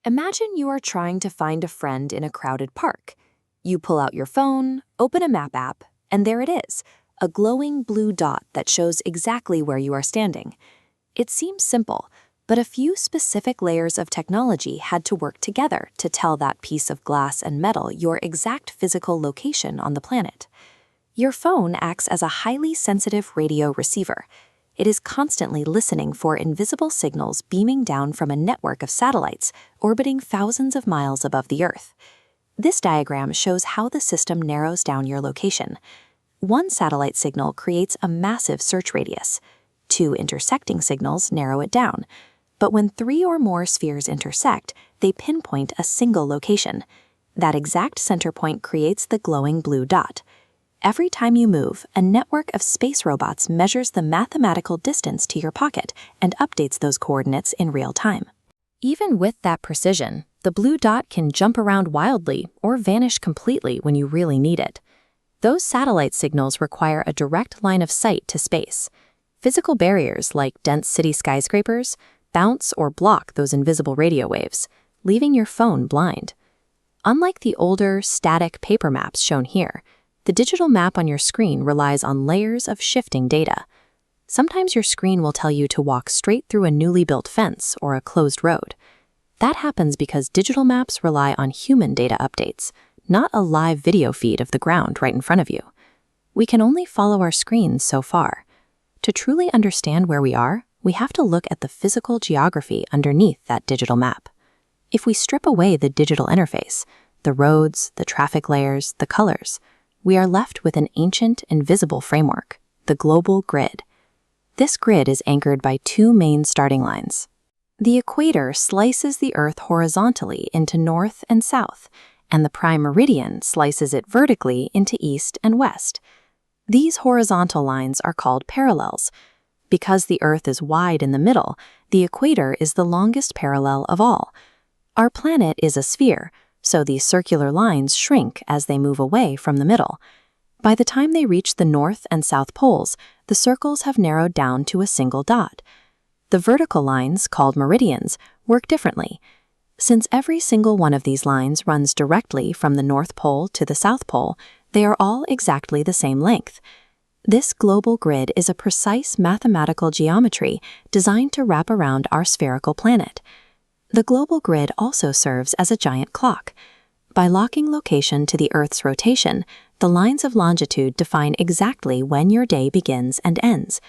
Imagine you are trying to find a friend in a crowded park. You pull out your phone, open a map app, and there it is, a glowing blue dot that shows exactly where you are standing. It seems simple, but a few specific layers of technology had to work together to tell that piece of glass and metal your exact physical location on the planet. Your phone acts as a highly sensitive radio receiver. It is constantly listening for invisible signals beaming down from a network of satellites orbiting thousands of miles above the Earth. This diagram shows how the system narrows down your location. One satellite signal creates a massive search radius. Two intersecting signals narrow it down. But when three or more spheres intersect, they pinpoint a single location. That exact center point creates the glowing blue dot. Every time you move, a network of space robots measures the mathematical distance to your pocket and updates those coordinates in real time. Even with that precision, the blue dot can jump around wildly or vanish completely when you really need it. Those satellite signals require a direct line of sight to space. Physical barriers like dense city skyscrapers bounce or block those invisible radio waves, leaving your phone blind. Unlike the older, static paper maps shown here, the digital map on your screen relies on layers of shifting data. Sometimes your screen will tell you to walk straight through a newly built fence or a closed road. That happens because digital maps rely on human data updates, not a live video feed of the ground right in front of you. We can only follow our screens so far. To truly understand where we are, we have to look at the physical geography underneath that digital map. If we strip away the digital interface, the roads, the traffic layers, the colors, we are left with an ancient, invisible framework, the global grid. This grid is anchored by two main starting lines. The equator slices the Earth horizontally into north and south, and the prime meridian slices it vertically into east and west. These horizontal lines are called parallels. Because the Earth is wide in the middle, the equator is the longest parallel of all. Our planet is a sphere, so these circular lines shrink as they move away from the middle. By the time they reach the north and south poles, the circles have narrowed down to a single dot. The vertical lines, called meridians, work differently. Since every single one of these lines runs directly from the North Pole to the South Pole, they are all exactly the same length. This global grid is a precise mathematical geometry designed to wrap around our spherical planet. The global grid also serves as a giant clock. By locking location to the Earth's rotation, the lines of longitude define exactly when your day begins and ends.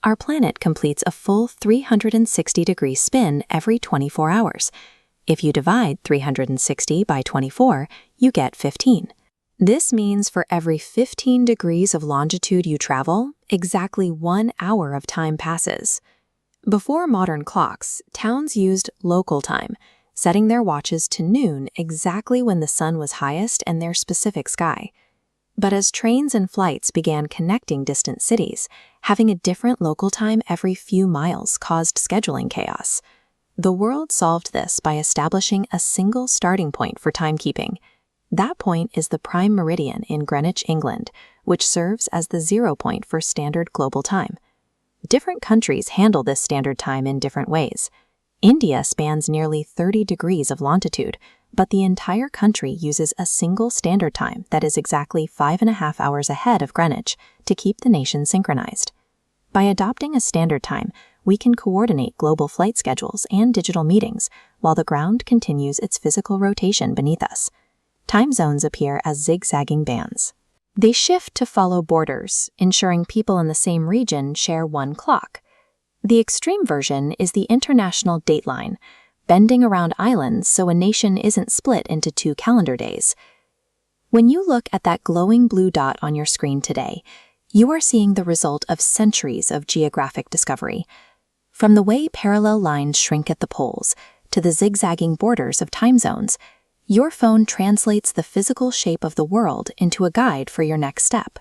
Our planet completes a full 360-degree spin every 24 hours. If you divide 360 by 24, you get 15. This means for every 15 degrees of longitude you travel, exactly 1 hour of time passes. Before modern clocks, towns used local time, setting their watches to noon exactly when the sun was highest in their specific sky. But as trains and flights began connecting distant cities, having a different local time every few miles caused scheduling chaos. The world solved this by establishing a single starting point for timekeeping. That point is the prime meridian in Greenwich, England, which serves as the 0 point for standard global time. Different countries handle this standard time in different ways. India spans nearly 30 degrees of longitude, but the entire country uses a single standard time that is exactly 5.5 hours ahead of Greenwich to keep the nation synchronized. By adopting a standard time, we can coordinate global flight schedules and digital meetings while the ground continues its physical rotation beneath us. Time zones appear as zigzagging bands. They shift to follow borders, ensuring people in the same region share one clock. The extreme version is the international dateline, bending around islands so a nation isn't split into 2 calendar days. When you look at that glowing blue dot on your screen today, you are seeing the result of centuries of geographic discovery. From the way parallel lines shrink at the poles to the zigzagging borders of time zones, your phone translates the physical shape of the world into a guide for your next step.